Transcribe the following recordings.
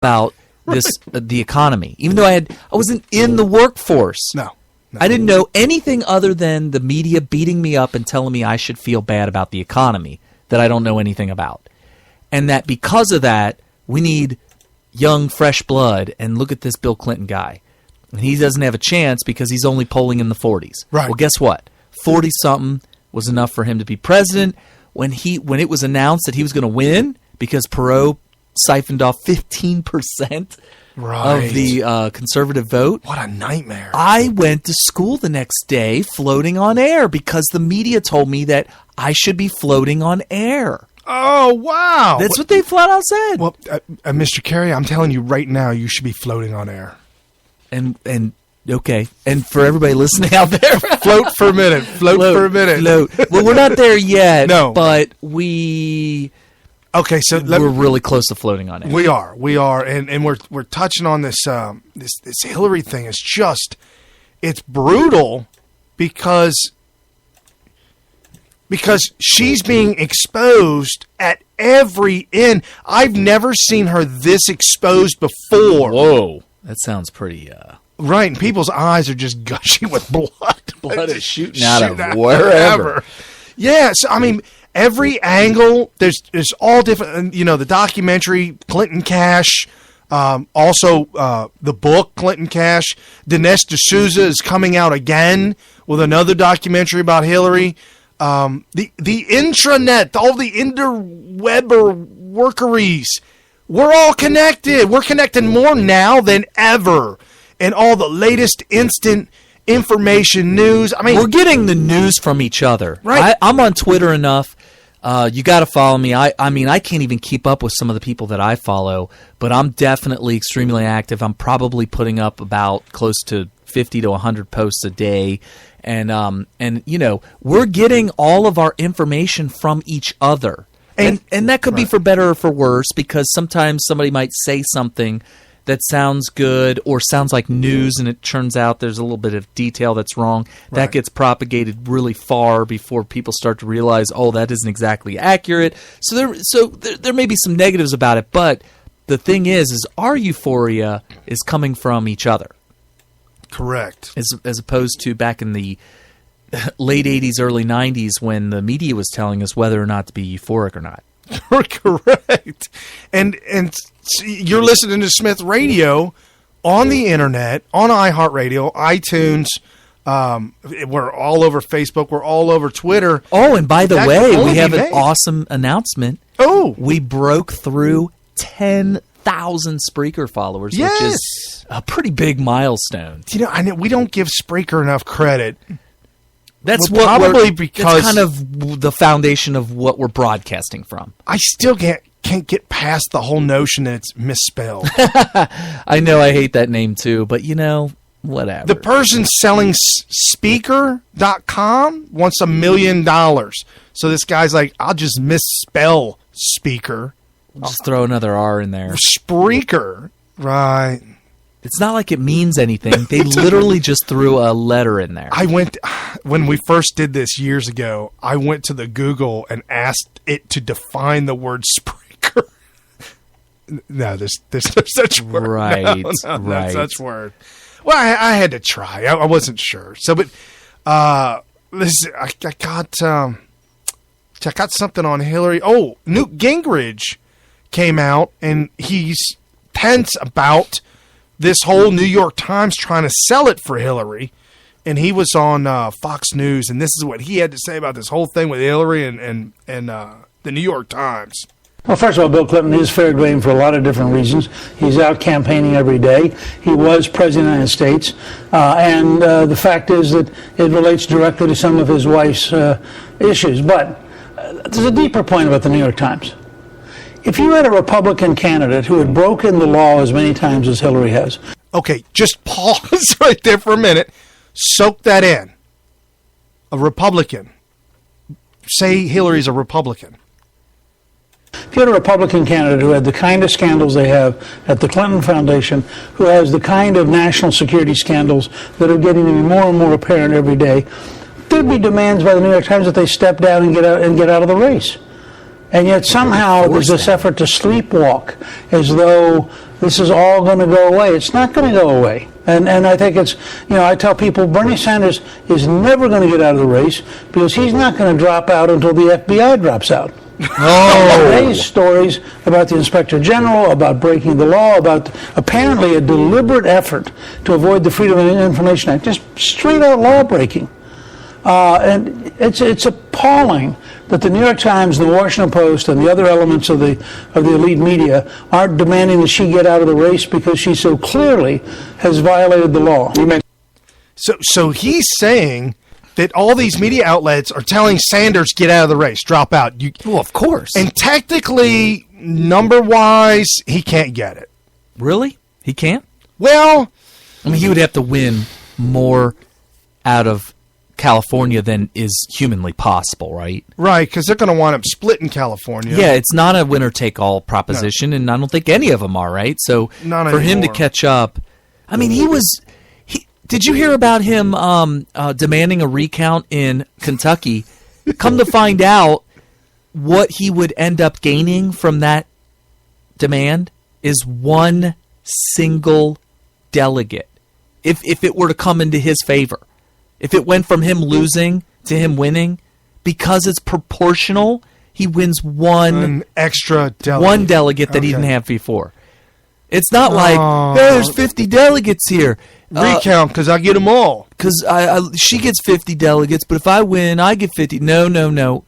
about this the economy, even though I wasn't in the workforce. No. I didn't know anything other than the media beating me up and telling me I should feel bad about the economy that I don't know anything about. And that because of that, we need young, fresh blood. And look at this Bill Clinton guy. And he doesn't have a chance because he's only polling in the 40s. Right. Well, guess what? 40-something was enough for him to be president. When it was announced that he was going to win because Perot siphoned off 15% of the conservative vote. What a nightmare. I went to school the next day floating on air because the media told me that I should be floating on air. Oh, wow. That's what they flat out said. Well, Mr. Carey, I'm telling you right now, you should be floating on air. And okay. And for everybody listening out there, float for a minute. Float for a minute. Float. Well, we're not there yet. No. But we... Okay, so we're really close to floating on it. We are, and we're touching on this this Hillary thing. Is just it's brutal because she's being exposed at every end. I've never seen her this exposed before. Whoa, that sounds pretty. Right, and people's eyes are just gushing with blood. Blood is shooting out of wherever. Yes, I mean. Every angle, there's all different, the documentary, Clinton Cash, also the book, Clinton Cash. Dinesh D'Souza is coming out again with another documentary about Hillary. The intranet, all the interwebber workeries, we're all connected. We're connected more now than ever. And all the latest instant information, news. I mean, we're getting the news from each other. Right. I'm on Twitter enough. You got to follow me. I mean, I can't even keep up with some of the people that I follow, but I'm definitely extremely active. I'm probably putting up about close to 50 to 100 posts a day. And we're getting all of our information from each other. And that could be for better or for worse, because sometimes somebody might say something that sounds good or sounds like news, and it turns out there's a little bit of detail that's wrong. That gets propagated really far before people start to realize, oh, that isn't exactly accurate. So there may be some negatives about it, but the thing is our euphoria is coming from each other. Correct. As opposed to back in the late 80s, early 90s when the media was telling us whether or not to be euphoric or not. Correct. And you're listening to Smith Radio on the internet, on iHeartRadio, iTunes. We're all over Facebook. We're all over Twitter. Oh, and by the way, we have an awesome announcement. Oh. We broke through 10,000 Spreaker followers, which is a pretty big milestone. I know we don't give Spreaker enough credit. That's because that's kind of the foundation of what we're broadcasting from. I still can't get past the whole notion that it's misspelled. I know I hate that name too, but whatever. The person selling speaker.com wants $1 million. So this guy's like, I'll just misspell speaker. We'll just throw another R in there. Spreaker. Right. It's not like it means anything. They literally just threw a letter in there. When we first did this years ago, I went to the Google and asked it to define the word Spreaker. No, there's no such word. Right. No, right. such word. Well, I had to try. I wasn't sure. So, but I got something on Hillary. Oh, Newt Gingrich came out and he's tense about this whole New York Times trying to sell it for Hillary. And he was on Fox News, and this is what he had to say about this whole thing with Hillary and the New York Times. Well, first of all, Bill Clinton is fair game for a lot of different reasons. He's out campaigning every day. He was president of the United States. And the fact is that it relates directly to some of his wife's issues. But there's a deeper point about the New York Times. If you had a Republican candidate who had broken the law as many times as Hillary has. Okay, just pause right there for a minute. Soak that in. A Republican. Say Hillary's a Republican. If you had a Republican candidate who had the kind of scandals they have at the Clinton Foundation, who has the kind of national security scandals that are getting to be more and more apparent every day, there'd be demands by the New York Times that they step down and get out of the race. And yet somehow there's this effort to sleepwalk as though this is all going to go away. It's not going to go away. And I think it's, I tell people Bernie Sanders is never going to get out of the race because he's not going to drop out until the FBI drops out. Today's stories about the Inspector General, about breaking the law, about apparently a deliberate effort to avoid the Freedom of Information Act, just straight out law breaking. And it's appalling that the New York Times, the Washington Post, and the other elements of the elite media aren't demanding that she get out of the race because she so clearly has violated the law. So he's saying that all these media outlets are telling Sanders, get out of the race, drop out. Well, of course. And technically, number-wise, he can't get it. Really? He can't? Well, I mean, he would have to win more out of California than is humanly possible, right? Right, because they're going to wind up splitting California. Yeah, it's not a winner-take-all proposition, and I don't think any of them are, right? So Not for him to anymore. catch up, I mean, did you hear about him demanding a recount in Kentucky? Come to find out, what he would end up gaining from that demand is one single delegate. If it were to come into his favor. If it went from him losing to him winning, because it's proportional, he wins An extra delegate. one delegate that he didn't have before. It's not like, hey, there's 50 delegates here. Recount, because I get them all. Because she gets 50 delegates, but if I win, I get 50. No.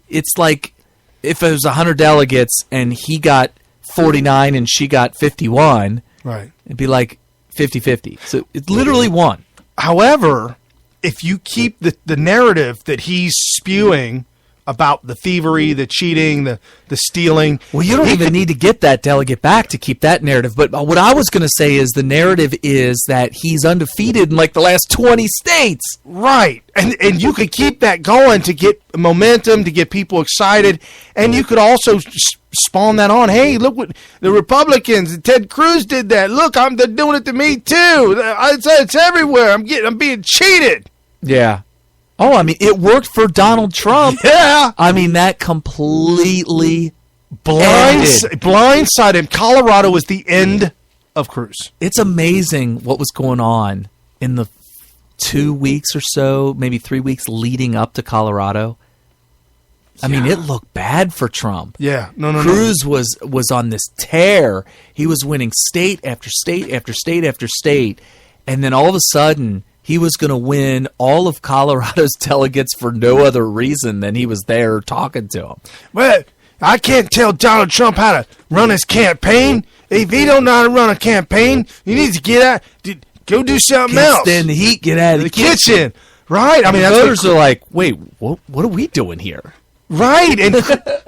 It's like if it was 100 delegates and he got 49 and she got 51, Right. it'd be like 50-50. So it's literally one. However, if you keep the narrative that he's spewing about the thievery, the cheating, the stealing. Well, you don't even need to get that delegate back to keep that narrative. But what I was going to say is the narrative is that he's undefeated in like the last 20 states. Right. And you could keep that going to get momentum, to get people excited. And you could also spawn that on. Hey, look what the Republicans, Ted Cruz did that. Look, they're doing it to me too. It's everywhere. I'm being cheated. Yeah. Oh, I mean, it worked for Donald Trump. Yeah. I mean, that completely blindsided him. Colorado was the end of Cruz. It's amazing what was going on in the 2 weeks or so, maybe 3 weeks leading up to Colorado. I mean, it looked bad for Trump. Yeah. No. Cruz was on this tear. He was winning state after state after state after state. And then all of a sudden, he was going to win all of Colorado's delegates for no other reason than he was there talking to them. Well, I can't tell Donald Trump how to run his campaign. If he don't know how to run a campaign, he needs to get out, go do something else. Stand in the heat, get out of the kitchen. Right? I mean, that's voters are like, wait, what are we doing here? Right. And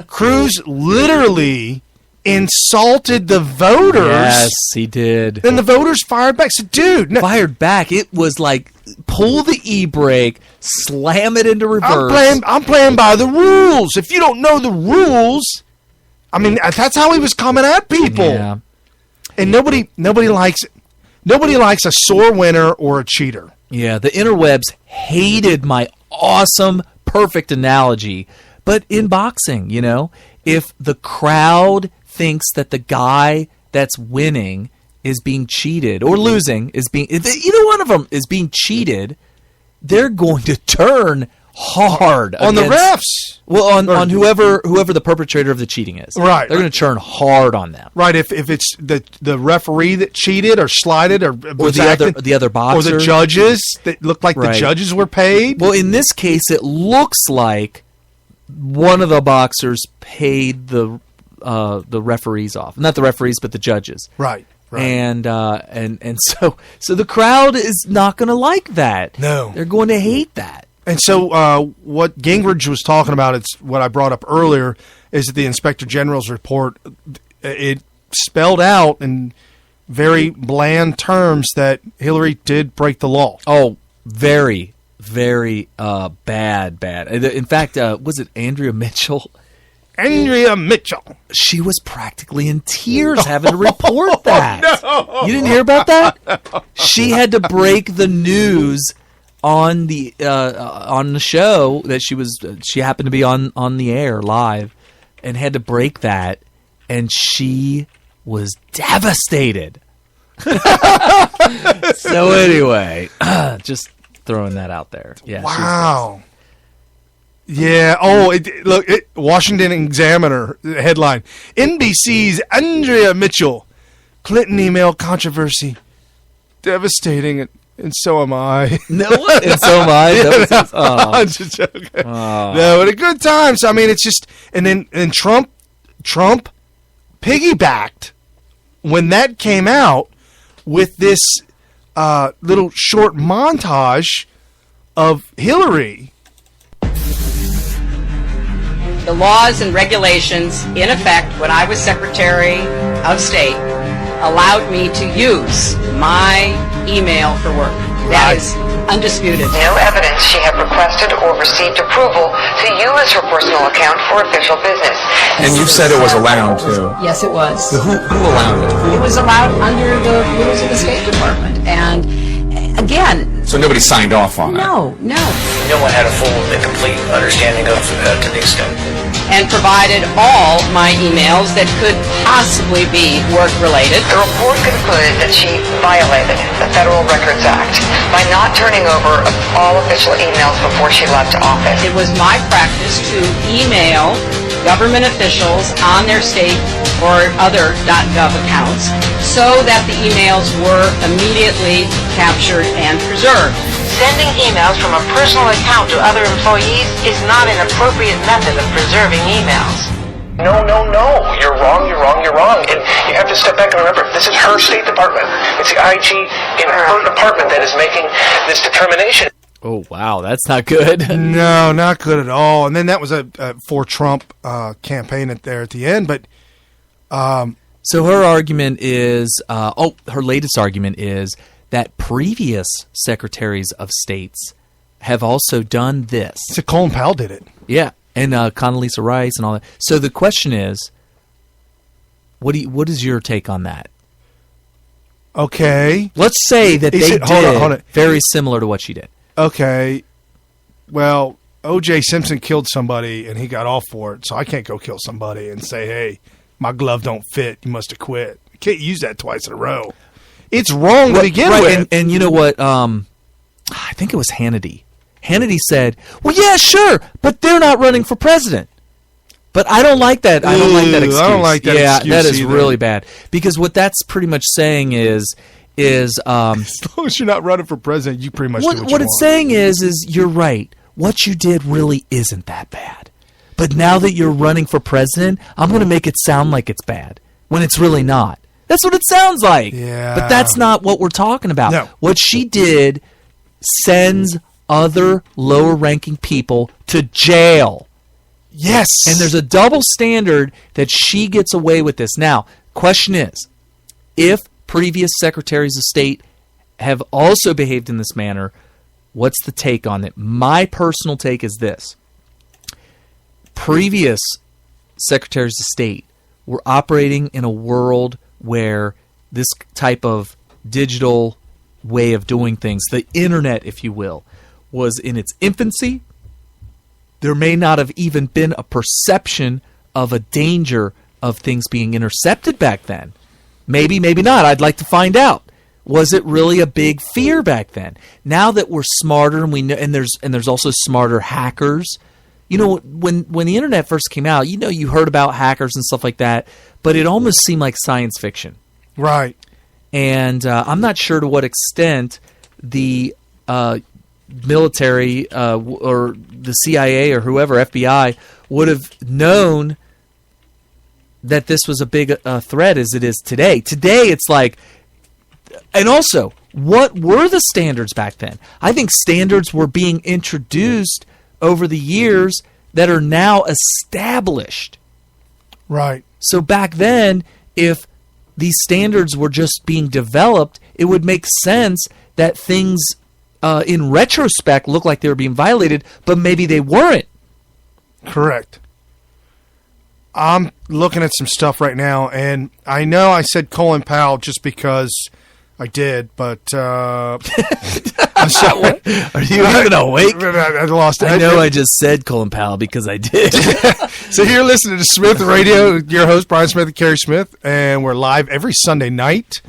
Cruz literally insulted the voters. Yes, he did. And the voters fired back. So, dude. No, fired back. It was like, pull the e-brake, slam it into reverse. I'm playing by the rules. If you don't know the rules, I mean, that's how he was coming at people. Yeah. And nobody likes it. Nobody likes a sore winner or a cheater. Yeah, the interwebs hated my awesome, perfect analogy. But in boxing, if the crowd thinks that the guy that's winning is being cheated or losing if either one of them is being cheated, they're going to turn hard on the refs. Well, on whoever the perpetrator of the cheating is. Right. They're going to turn hard on them. Right. If it's the referee that cheated or slided or the other boxer or the judges that looked like the judges were paid. Well, in this case, it looks like one of the boxers paid the referees off, not the referees, but the judges. Right. And so the crowd is not going to like that. No, they're going to hate that. And so what Gingrich was talking about, it's what I brought up earlier, is that the Inspector General's report, it spelled out in very bland terms that Hillary did break the law. Oh, very, very bad. In fact, was it Andrea Mitchell? Andrea Mitchell. She was practically in tears having to report that. No. You didn't hear about that? She had to break the news on the show that she happened to be on the air live, and had to break that, and she was devastated. So anyway, just throwing that out there. Yeah. Wow. Yeah. Oh, look, Washington Examiner headline: NBC's Andrea Mitchell, Clinton email controversy, devastating, and so am I. No, and so am I. I'm just joking. No, but a good time. So I mean, it's just, and then Trump piggybacked when that came out with this little short montage of Hillary. The laws and regulations in effect when I was Secretary of State allowed me to use my email for work. That is undisputed. No evidence she had requested or received approval to use her personal account for official business. And you said it was allowed to. Yes, it was. Who allowed it? It was allowed under the rules of the State Department. And again, So nobody signed off on it? no. No one had a full and complete understanding of to the extent. And provided all my emails that could possibly be work-related. The report concluded that she violated the Federal Records Act by not turning over all official emails before she left office. It was my practice to email government officials on their state or other .gov accounts so that the emails were immediately captured and preserved. Sending emails from a personal account to other employees is not an appropriate method of preserving emails. No. You're wrong. And you have to step back and remember, this is her State Department. It's the IG in her department that is making this determination. Oh, wow. That's not good. No, not good at all. And then that was a for Trump campaign there at the end. But So her argument is, her latest argument is that previous secretaries of states have also done this. so Colin Powell did it. Yeah, and Condoleezza Rice and all that. So the question is, what is your take on that? Okay. Let's say that Is they it- hold on. did very similar to what she did. Okay. Well, O.J. Simpson killed somebody and he got off for it, so I can't go kill somebody and say, hey, my glove don't fit. You must have quit. You can't use that twice in a row. It's wrong to begin with. And you know what? I think it was Hannity. Hannity said, well, yeah, sure, but they're not running for president. But I don't like that. I don't like that excuse. I don't like that yeah, excuse that is either. really bad. Because what that's pretty much saying is as long as you're not running for president, you pretty much do what you what want. it's saying is you're right. What you did really isn't that bad. But now that you're running for president, I'm going to make it sound like it's bad when it's really not. That's what it sounds like. Yeah. But that's not what we're talking about. No. What she did sends other lower-ranking people to jail. Yes. And there's a double standard that she gets away with this. Now, question is, if previous secretaries of state have also behaved in this manner, what's the take on it? My personal take is this. Previous secretaries of state were operating in a world where this type of digital way of doing things, the internet, if you will, was in its infancy. There may not have even been a perception of a danger of things being intercepted back then. Maybe, maybe not. I'd like to find out. Was it really a big fear back then? Now that we're smarter and we know, and there's also smarter hackers. You know, when the internet first came out, you know, you heard about hackers and stuff like that, but it almost seemed like science fiction. Right. And I'm not sure to what extent the military or the CIA or whoever, FBI, would have known that this was a big threat as it is today. Today, it's like, and also, what were the standards back then? I think standards were being introduced over the years that are now established. Right. So back then, if these standards were just being developed, it would make sense that things in retrospect look like they were being violated, but maybe they weren't. Correct. I'm looking at some stuff right now, and I know I said Colin Powell just because I did, but I'm sorry. Are you even awake? I lost it. I know I just said Colin Powell because I did. So you're listening to Smith Radio, your host, Brian Smith and Carrie Smith, and we're live every Sunday night